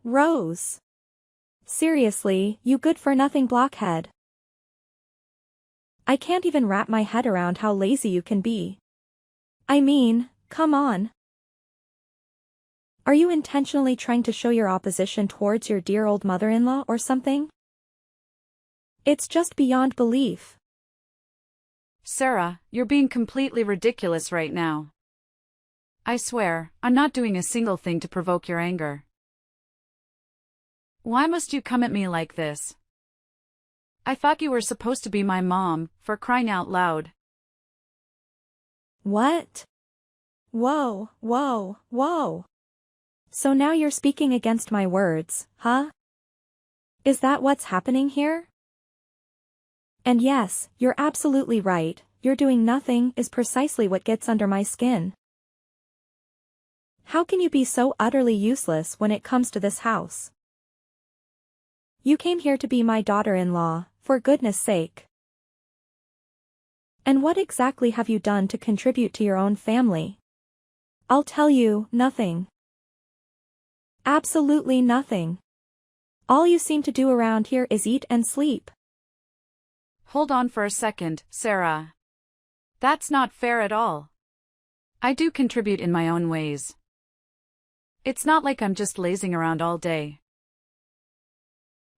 Rose. Seriously, you good-for-nothing blockhead. I can't even wrap my head around how lazy you can be. I mean, come on. Are you intentionally trying to show your opposition towards your dear old mother-in-law or something? It's just beyond belief. Sarah, you're being completely ridiculous right now. I swear, I'm not doing a single thing to provoke your anger. Why must you come at me like this? I thought you were supposed to be my mom, for crying out loud. What? Whoa, whoa, whoa. So now you're speaking against my words, huh? Is that what's happening here? And yes, you're absolutely right, you're doing nothing is precisely what gets under my skin. How can you be so utterly useless when it comes to this house? You came here to be my daughter-in-law, for goodness sake. And what exactly have you done to contribute to your own family? I'll tell you, nothing. Absolutely nothing. All you seem to do around here is eat and sleep. Hold on for a second, Sarah. That's not fair at all. I do contribute in my own ways. It's not like I'm just lazing around all day.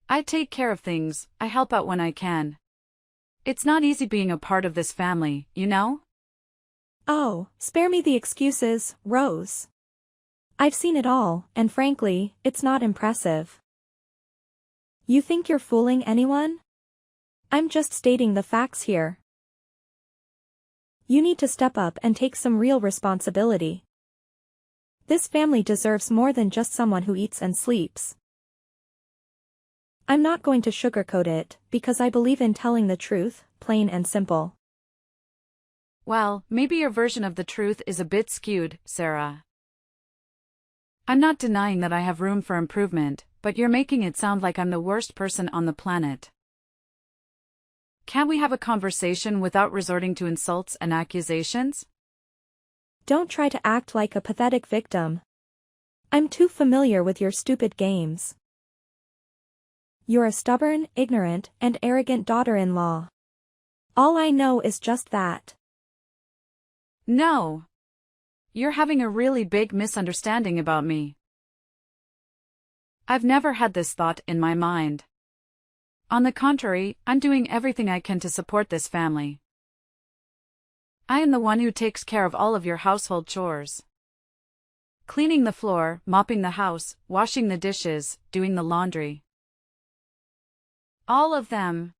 I take care of things, I help out when I can. It's not easy being a part of this family, you know? Oh, spare me the excuses, Rose. I've seen it all, and frankly, it's not impressive. You think you're fooling anyone? I'm just stating the facts here. You need to step up and take some real responsibility. This family deserves more than just someone who eats and sleeps. I'm not going to sugarcoat it, because I believe in telling the truth, plain and simple. Well, maybe your version of the truth is a bit skewed, Sarah. I'm not denying that I have room for improvement, but you're making it sound like I'm the worst person on the planet. Can't we have a conversation without resorting to insults and accusations? Don't try to act like a pathetic victim. I'm too familiar with your stupid games. You're a stubborn, ignorant, and arrogant daughter-in-law. All I know is just that. No. You're having a really big misunderstanding about me. I've never had this thought in my mind. On the contrary, I'm doing everything I can to support this family. I am the one who takes care of all of your household chores. Cleaning the floor, mopping the house, washing the dishes, doing the laundry. All of them.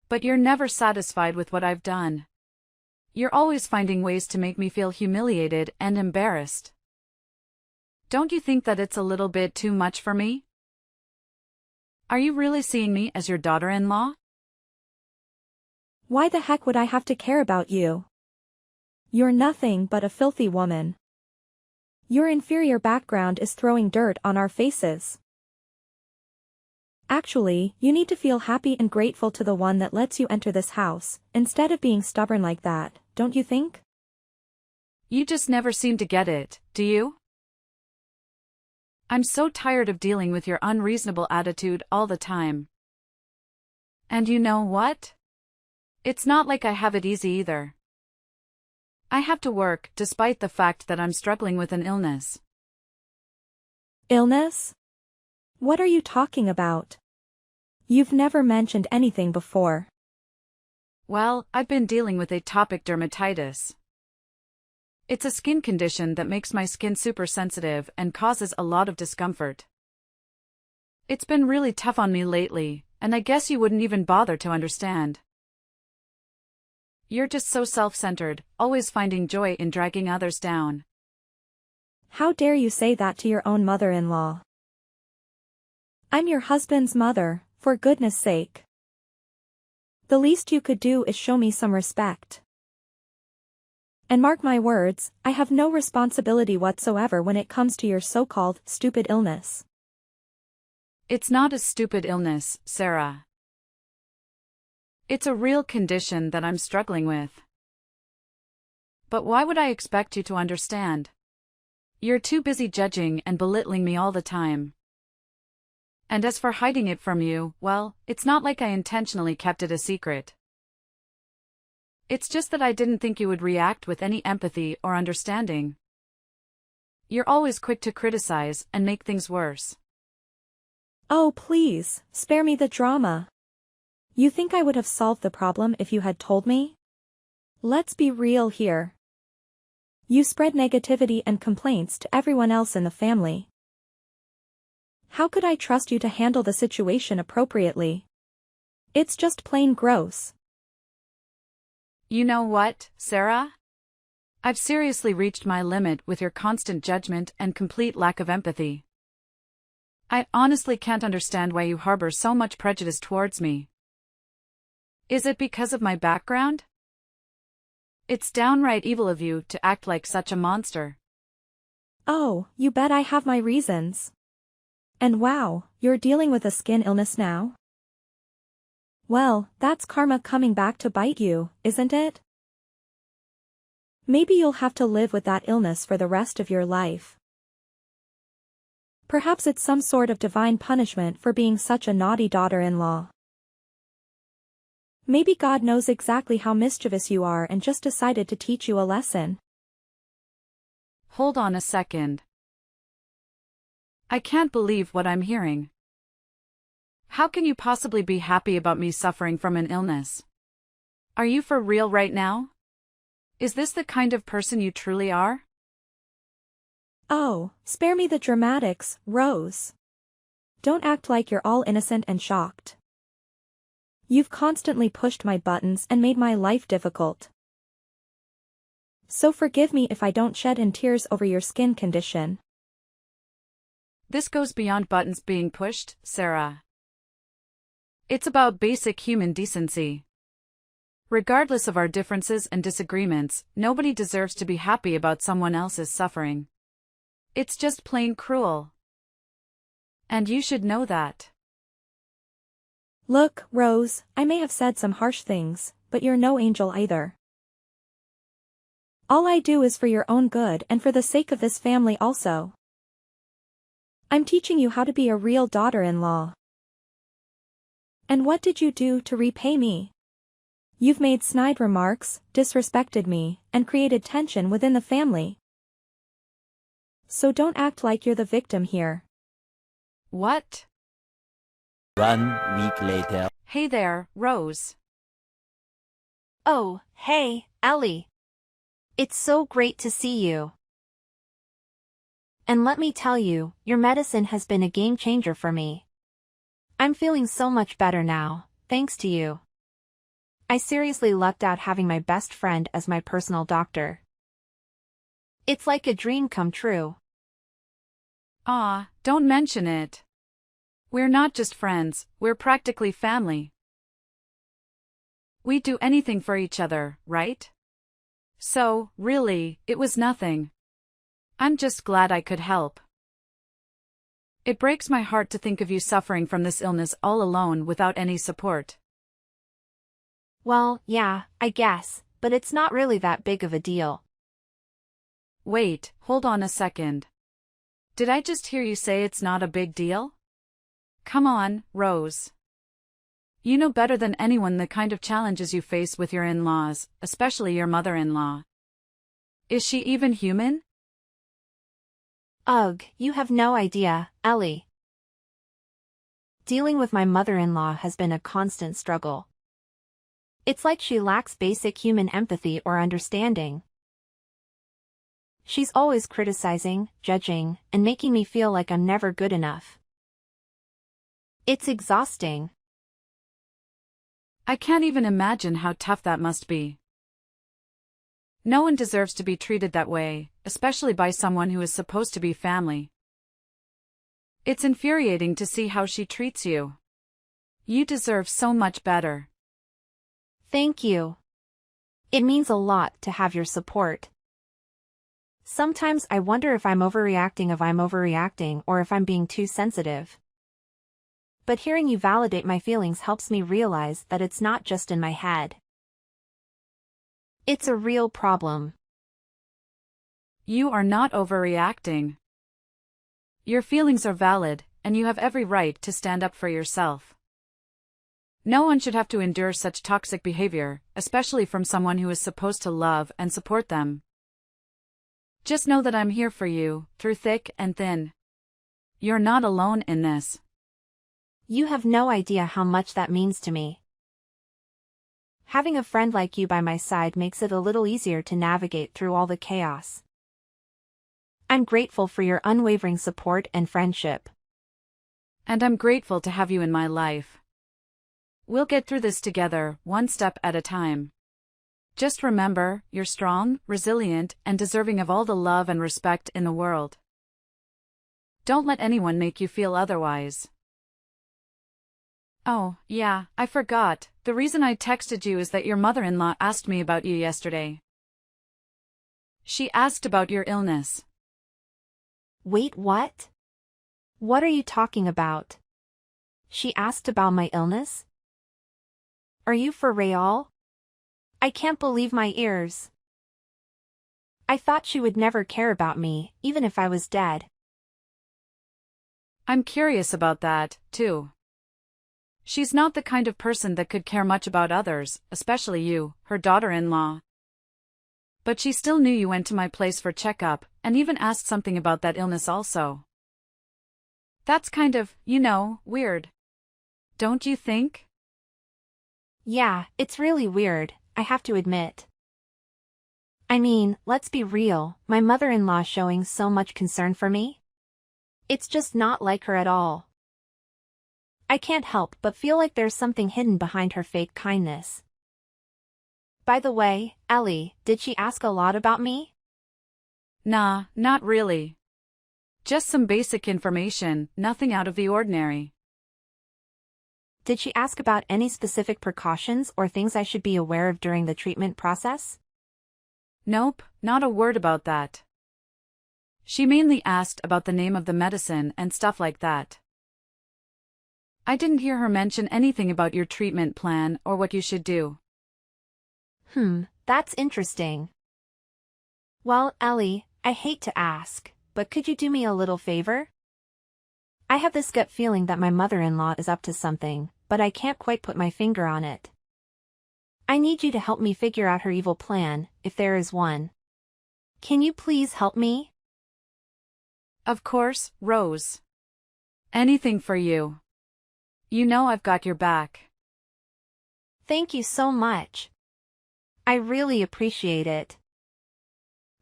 But you're never satisfied with what I've done. You're always finding ways to make me feel humiliated and embarrassed. Don't you think that it's a little bit too much for me? Are you really seeing me as your daughter-in-law? Why the heck would I have to care about you? You're nothing but a filthy woman. Your inferior background is throwing dirt on our faces. Actually, you need to feel happy and grateful to the one that lets you enter this house, instead of being stubborn like that, don't you think? You just never seem to get it, do you? I'm so tired of dealing with your unreasonable attitude all the time. And you know what? It's not like I have it easy either. I have to work, despite the fact that I'm struggling with an illness. Illness? What are you talking about? You've never mentioned anything before. Well, I've been dealing with atopic dermatitis. It's a skin condition that makes my skin super sensitive and causes a lot of discomfort. It's been really tough on me lately, and I guess you wouldn't even bother to understand. You're just so self-centered, always finding joy in dragging others down. How dare you say that to your own mother-in-law? I'm your husband's mother, for goodness sake. The least you could do is show me some respect. And mark my words, I have no responsibility whatsoever when it comes to your so-called stupid illness. It's not a stupid illness, Sarah. It's a real condition that I'm struggling with. But why would I expect you to understand? You're too busy judging and belittling me all the time. And as for hiding it from you, well, it's not like I intentionally kept it a secret. It's just that I didn't think you would react with any empathy or understanding. You're always quick to criticize and make things worse. Oh, please, spare me the drama. You think I would have solved the problem if you had told me? Let's be real here. You spread negativity and complaints to everyone else in the family. How could I trust you to handle the situation appropriately? It's just plain gross. You know what, Sarah? I've seriously reached my limit with your constant judgment and complete lack of empathy. I honestly can't understand why you harbor so much prejudice towards me. Is it because of my background? It's downright evil of you to act like such a monster. Oh, you bet I have my reasons. And wow, you're dealing with a skin illness now? Well, that's karma coming back to bite you, isn't it? Maybe you'll have to live with that illness for the rest of your life. Perhaps it's some sort of divine punishment for being such a naughty daughter-in-law. Maybe God knows exactly how mischievous you are and just decided to teach you a lesson. Hold on a second. I can't believe what I'm hearing. How can you possibly be happy about me suffering from an illness? Are you for real right now? Is this the kind of person you truly are? Oh, spare me the dramatics, Rose. Don't act like you're all innocent and shocked. You've constantly pushed my buttons and made my life difficult. So forgive me if I don't shed in tears over your skin condition. This goes beyond buttons being pushed, Sarah. It's about basic human decency. Regardless of our differences and disagreements, nobody deserves to be happy about someone else's suffering. It's just plain cruel. And you should know that. Look, Rose, I may have said some harsh things, but you're no angel either. All I do is for your own good and for the sake of this family also. I'm teaching you how to be a real daughter-in-law. And what did you do to repay me? You've made snide remarks, disrespected me, and created tension within the family. So don't act like you're the victim here. What? 1 week later. Hey there, Rose. Oh, hey, Ellie. It's so great to see you. And let me tell you, your medicine has been a game changer for me. I'm feeling so much better now, thanks to you. I seriously lucked out having my best friend as my personal doctor. It's like a dream come true. Don't mention it. We're not just friends, we're practically family. We do anything for each other, right? So, really, it was nothing. I'm just glad I could help. It breaks my heart to think of you suffering from this illness all alone without any support. Well, yeah, I guess, but it's not really that big of a deal. Wait, hold on a second. Did I just hear you say it's not a big deal? Come on, Rose. You know better than anyone the kind of challenges you face with your in-laws, especially your mother-in-law. Is she even human? Ugh, you have no idea, Ellie. Dealing with my mother-in-law has been a constant struggle. It's like she lacks basic human empathy or understanding. She's always criticizing, judging, and making me feel like I'm never good enough. It's exhausting. I can't even imagine how tough that must be. No one deserves to be treated that way, especially by someone who is supposed to be family. It's infuriating to see how she treats you. You deserve so much better. Thank you. It means a lot to have your support. Sometimes I wonder if I'm overreacting or if I'm being too sensitive. But hearing you validate my feelings helps me realize that it's not just in my head. It's a real problem. You are not overreacting. Your feelings are valid, and you have every right to stand up for yourself. No one should have to endure such toxic behavior, especially from someone who is supposed to love and support them. Just know that I'm here for you, through thick and thin. You're not alone in this. You have no idea how much that means to me. Having a friend like you by my side makes it a little easier to navigate through all the chaos. I'm grateful for your unwavering support and friendship. And I'm grateful to have you in my life. We'll get through this together, one step at a time. Just remember, you're strong, resilient, and deserving of all the love and respect in the world. Don't let anyone make you feel otherwise. Oh, yeah, I forgot. The reason I texted you is that your mother-in-law asked me about you yesterday. She asked about your illness. Wait, what? What are you talking about? She asked about my illness? Are you for real? I can't believe my ears. I thought she would never care about me, even if I was dead. I'm curious about that, too. She's not the kind of person that could care much about others, especially you, her daughter-in-law. But she still knew you went to my place for checkup, and even asked something about that illness also. That's kind of, weird. Don't you think? Yeah, it's really weird, I have to admit. I mean, let's be real, my mother-in-law showing so much concern for me? It's just not like her at all. I can't help but feel like there's something hidden behind her fake kindness. By the way, Ellie, did she ask a lot about me? Nah, not really. Just some basic information, nothing out of the ordinary. Did she ask about any specific precautions or things I should be aware of during the treatment process? Nope, not a word about that. She mainly asked about the name of the medicine and stuff like that. I didn't hear her mention anything about your treatment plan or what you should do. That's interesting. Well, Ellie, I hate to ask, but could you do me a little favor? I have this gut feeling that my mother-in-law is up to something, but I can't quite put my finger on it. I need you to help me figure out her evil plan, if there is one. Can you please help me? Of course, Rose. Anything for you. You know I've got your back. Thank you so much. I really appreciate it.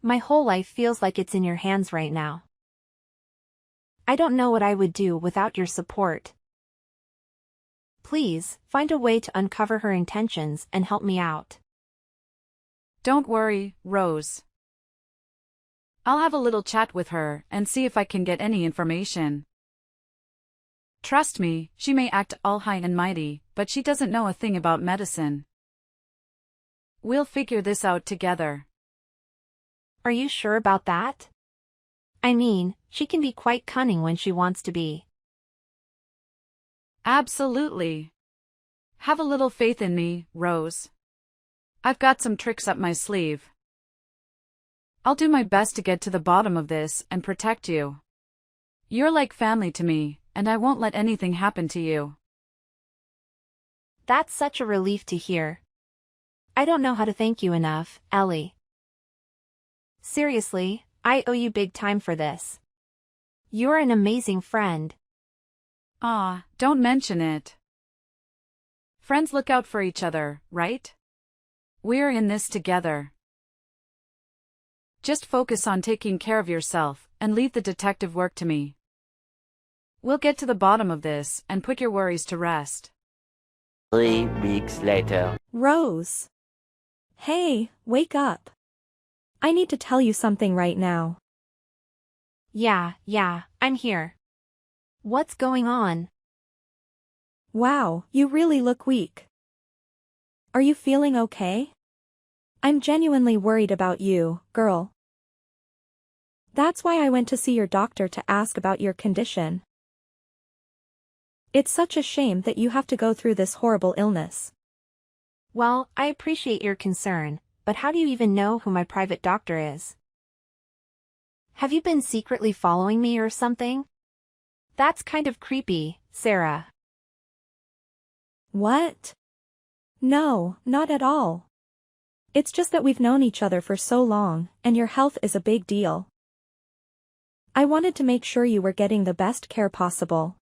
My whole life feels like it's in your hands right now. I don't know what I would do without your support. Please, find a way to uncover her intentions and help me out. Don't worry, Rose. I'll have a little chat with her and see if I can get any information. Trust me, she may act all high and mighty, but she doesn't know a thing about medicine. We'll figure this out together. Are you sure about that? I mean, she can be quite cunning when she wants to be. Absolutely. Have a little faith in me, Rose. I've got some tricks up my sleeve. I'll do my best to get to the bottom of this and protect you. You're like family to me, and I won't let anything happen to you. That's such a relief to hear. I don't know how to thank you enough, Ellie. Seriously, I owe you big time for this. You're an amazing friend. Ah, don't mention it. Friends look out for each other, right? We're in this together. Just focus on taking care of yourself, and leave the detective work to me. We'll get to the bottom of this, and put your worries to rest. 3 weeks later. Rose. Hey, wake up. I need to tell you something right now. Yeah, I'm here. What's going on? Wow, you really look weak. Are you feeling okay? I'm genuinely worried about you, girl. That's why I went to see your doctor to ask about your condition. It's such a shame that you have to go through this horrible illness. Well, I appreciate your concern, but how do you even know who my private doctor is? Have you been secretly following me or something? That's kind of creepy, Sarah. What? No, not at all. It's just that we've known each other for so long, and your health is a big deal. I wanted to make sure you were getting the best care possible.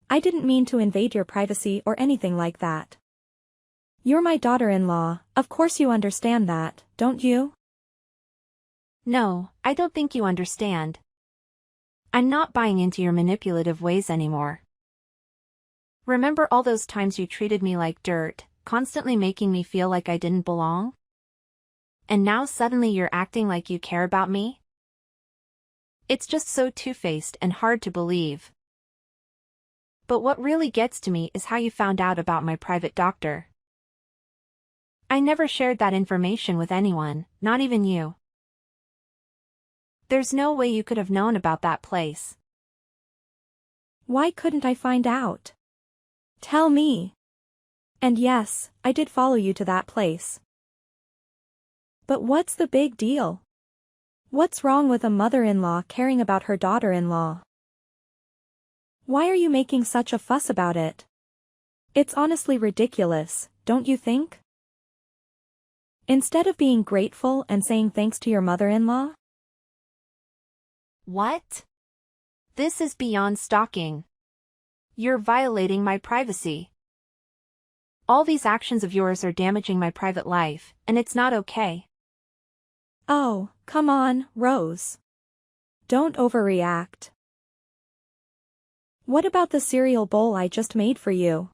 I didn't mean to invade your privacy or anything like that. You're my daughter-in-law, of course you understand that, don't you? No, I don't think you understand. I'm not buying into your manipulative ways anymore. Remember all those times you treated me like dirt, constantly making me feel like I didn't belong? And now suddenly you're acting like you care about me? It's just so two-faced and hard to believe. But what really gets to me is how you found out about my private doctor. I never shared that information with anyone, not even you. There's no way you could have known about that place. Why couldn't I find out? Tell me. And yes, I did follow you to that place. But what's the big deal? What's wrong with a mother-in-law caring about her daughter-in-law? Why are you making such a fuss about it? It's honestly ridiculous, don't you think? Instead of being grateful and saying thanks to your mother-in-law? What? This is beyond stalking. You're violating my privacy. All these actions of yours are damaging my private life, and it's not okay. Oh, come on, Rose. Don't overreact. What about the cereal bowl I just made for you?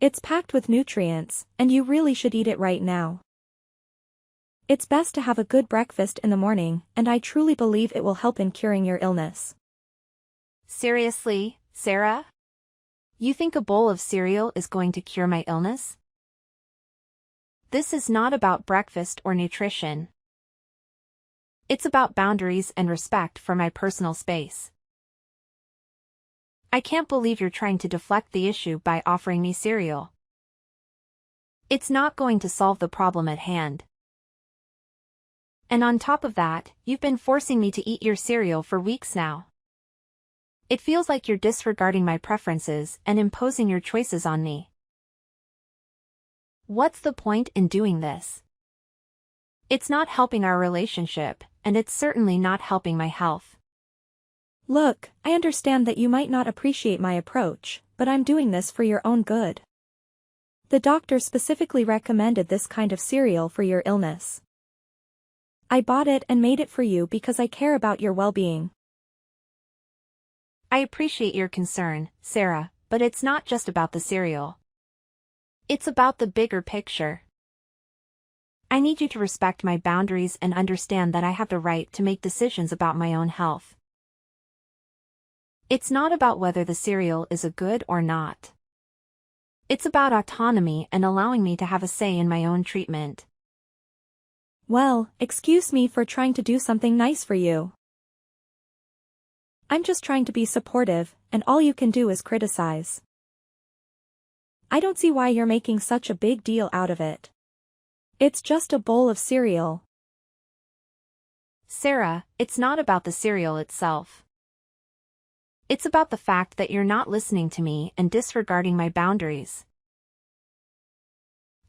It's packed with nutrients, and you really should eat it right now. It's best to have a good breakfast in the morning, and I truly believe it will help in curing your illness. Seriously, Sarah? You think a bowl of cereal is going to cure my illness? This is not about breakfast or nutrition. It's about boundaries and respect for my personal space. I can't believe you're trying to deflect the issue by offering me cereal. It's not going to solve the problem at hand. And on top of that, you've been forcing me to eat your cereal for weeks now. It feels like you're disregarding my preferences and imposing your choices on me. What's the point in doing this? It's not helping our relationship, and it's certainly not helping my health. Look, I understand that you might not appreciate my approach, but I'm doing this for your own good. The doctor specifically recommended this kind of cereal for your illness. I bought it and made it for you because I care about your well-being. I appreciate your concern, Sarah, but it's not just about the cereal. It's about the bigger picture. I need you to respect my boundaries and understand that I have the right to make decisions about my own health. It's not about whether the cereal is a good or not. It's about autonomy and allowing me to have a say in my own treatment. Well, excuse me for trying to do something nice for you. I'm just trying to be supportive, and all you can do is criticize. I don't see why you're making such a big deal out of it. It's just a bowl of cereal. Sarah, it's not about the cereal itself. It's about the fact that you're not listening to me and disregarding my boundaries.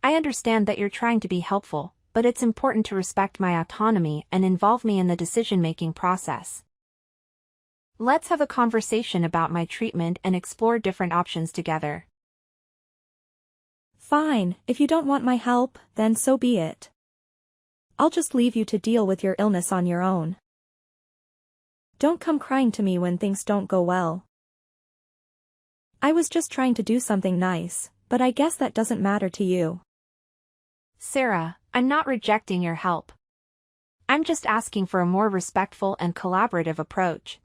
I understand that you're trying to be helpful, but it's important to respect my autonomy and involve me in the decision-making process. Let's have a conversation about my treatment and explore different options together. Fine, if you don't want my help, then so be it. I'll just leave you to deal with your illness on your own. Don't come crying to me when things don't go well. I was just trying to do something nice, but I guess that doesn't matter to you. Sarah, I'm not rejecting your help. I'm just asking for a more respectful and collaborative approach.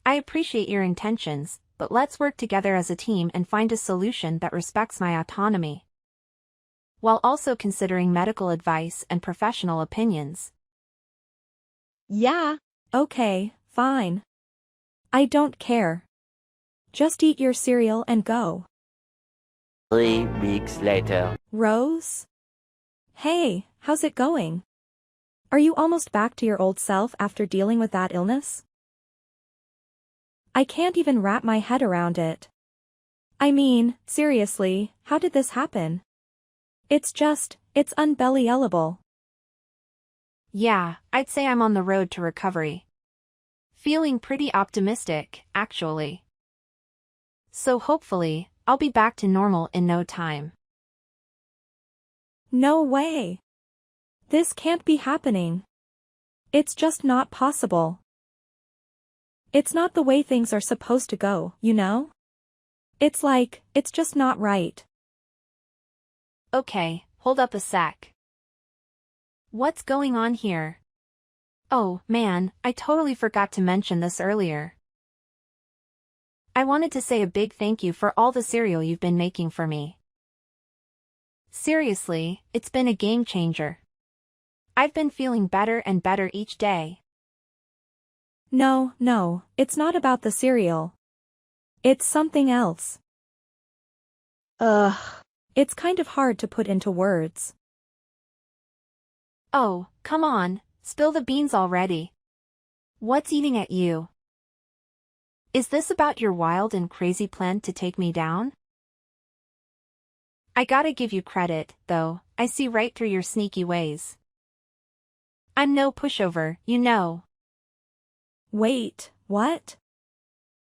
I appreciate your intentions, but let's work together as a team and find a solution that respects my autonomy, while also considering medical advice and professional opinions. Yeah, okay, fine. I don't care. Just eat your cereal and go. 3 weeks later. Rose? Hey, how's it going? Are you almost back to your old self after dealing with that illness? I can't even wrap my head around it. I mean, seriously, how did this happen? It's unbelievable. Yeah, I'd say I'm on the road to recovery. Feeling pretty optimistic, actually. So hopefully, I'll be back to normal in no time. No way. This can't be happening. It's just not possible. It's not the way things are supposed to go, you know? It's just not right. Okay, hold up a sec. What's going on here? Oh, man, I totally forgot to mention this earlier. I wanted to say a big thank you for all the cereal you've been making for me. Seriously, it's been a game changer. I've been feeling better and better each day. No, it's not about the cereal. It's something else. Ugh. It's kind of hard to put into words. Oh, come on, spill the beans already. What's eating at you? Is this about your wild and crazy plan to take me down? I gotta give you credit, though, I see right through your sneaky ways. I'm no pushover, you know. Wait, what?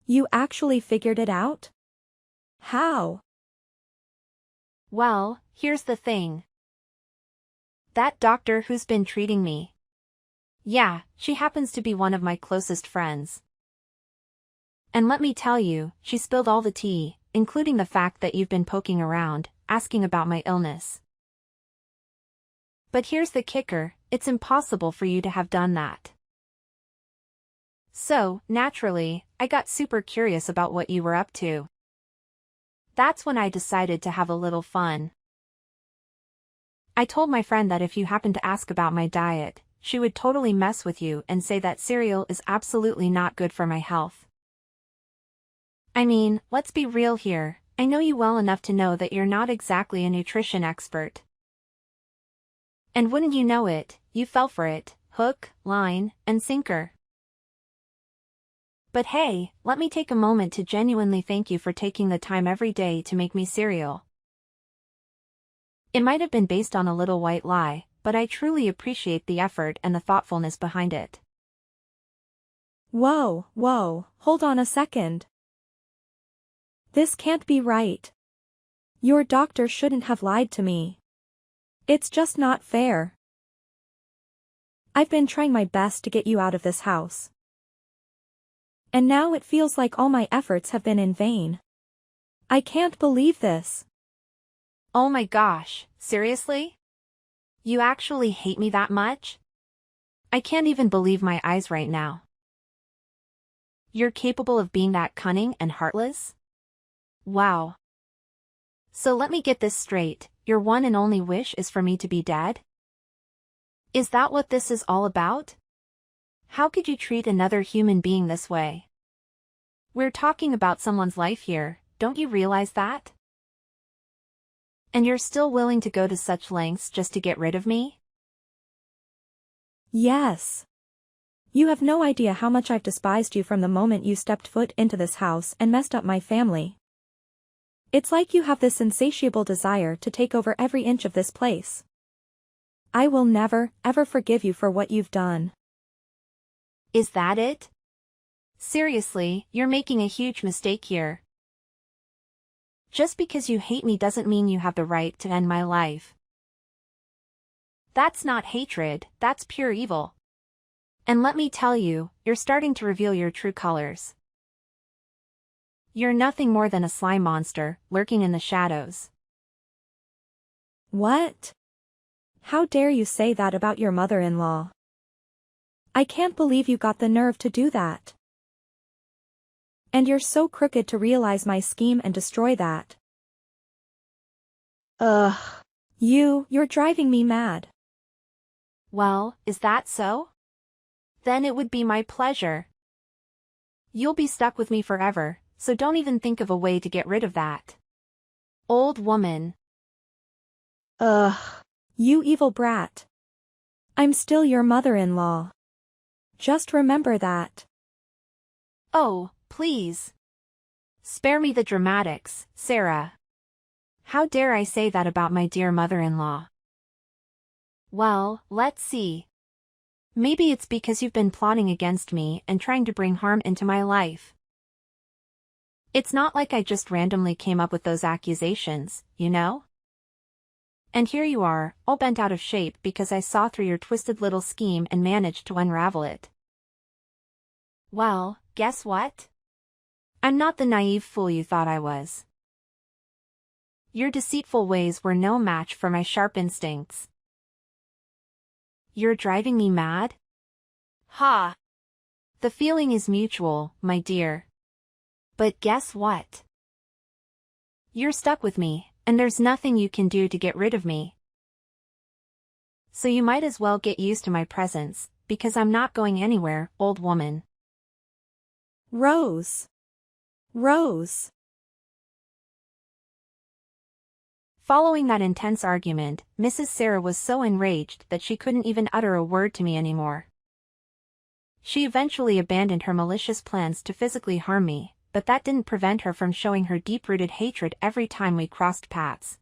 You actually figured it out? How? Well, here's the thing. That doctor who's been treating me. Yeah, she happens to be one of my closest friends. And let me tell you, she spilled all the tea, including the fact that you've been poking around, asking about my illness. But here's the kicker, it's impossible for you to have done that. So, naturally, I got super curious about what you were up to. That's when I decided to have a little fun. I told my friend that if you happened to ask about my diet, she would totally mess with you and say that cereal is absolutely not good for my health. I mean, let's be real here, I know you well enough to know that you're not exactly a nutrition expert. And wouldn't you know it, you fell for it, hook, line, and sinker. But hey, let me take a moment to genuinely thank you for taking the time every day to make me cereal. It might have been based on a little white lie, but I truly appreciate the effort and the thoughtfulness behind it. Whoa, hold on a second. This can't be right. Your doctor shouldn't have lied to me. It's just not fair. I've been trying my best to get you out of this house. And now it feels like all my efforts have been in vain. I can't believe this. Oh my gosh, seriously? You actually hate me that much? I can't even believe my eyes right now. You're capable of being that cunning and heartless? Wow. So let me get this straight, your one and only wish is for me to be dead? Is that what this is all about? How could you treat another human being this way? We're talking about someone's life here, don't you realize that? And you're still willing to go to such lengths just to get rid of me? Yes. You have no idea how much I've despised you from the moment you stepped foot into this house and messed up my family. It's like you have this insatiable desire to take over every inch of this place. I will never, ever forgive you for what you've done. Is that it? Seriously, you're making a huge mistake here. Just because you hate me doesn't mean you have the right to end my life. That's not hatred, that's pure evil. And let me tell you, you're starting to reveal your true colors. You're nothing more than a slime monster, lurking in the shadows. What? How dare you say that about your mother-in-law? I can't believe you got the nerve to do that. And you're so crooked to realize my scheme and destroy that. Ugh. You're driving me mad. Well, is that so? Then it would be my pleasure. You'll be stuck with me forever, so don't even think of a way to get rid of that. Old woman. Ugh. You evil brat. I'm still your mother-in-law. Just remember that. Oh, Please. Spare me the dramatics, Sarah. How dare I say that about my dear mother-in-law? Well, let's see. Maybe it's because you've been plotting against me and trying to bring harm into my life. It's not like I just randomly came up with those accusations, you know? And here you are, all bent out of shape because I saw through your twisted little scheme and managed to unravel it. Well, guess what? I'm not the naive fool you thought I was. Your deceitful ways were no match for my sharp instincts. You're driving me mad? Ha! The feeling is mutual, my dear. But guess what? You're stuck with me, and there's nothing you can do to get rid of me. So you might as well get used to my presence, because I'm not going anywhere, old woman. Rose. Rose. Following that intense argument, Mrs. Sarah was so enraged that she couldn't even utter a word to me anymore. She eventually abandoned her malicious plans to physically harm me, but that didn't prevent her from showing her deep-rooted hatred every time we crossed paths.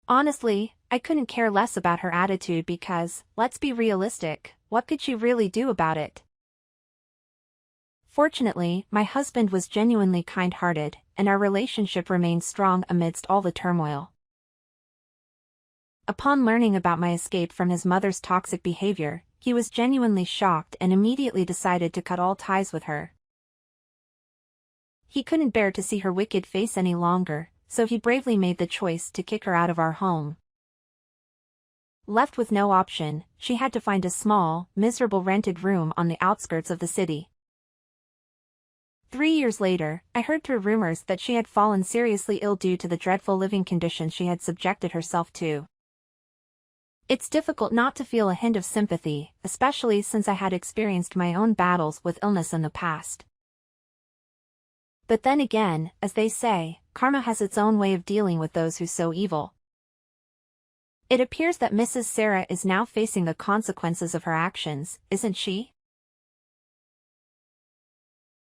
Honestly, I couldn't care less about her attitude because, let's be realistic, what could she really do about it? Fortunately, my husband was genuinely kind-hearted, and our relationship remained strong amidst all the turmoil. Upon learning about my escape from his mother's toxic behavior, he was genuinely shocked and immediately decided to cut all ties with her. He couldn't bear to see her wicked face any longer, so he bravely made the choice to kick her out of our home. Left with no option, she had to find a small, miserable rented room on the outskirts of the city. 3 years later, I heard through rumors that she had fallen seriously ill due to the dreadful living conditions she had subjected herself to. It's difficult not to feel a hint of sympathy, especially since I had experienced my own battles with illness in the past. But then again, as they say, karma has its own way of dealing with those who sow evil. It appears that Mrs. Sarah is now facing the consequences of her actions, isn't she?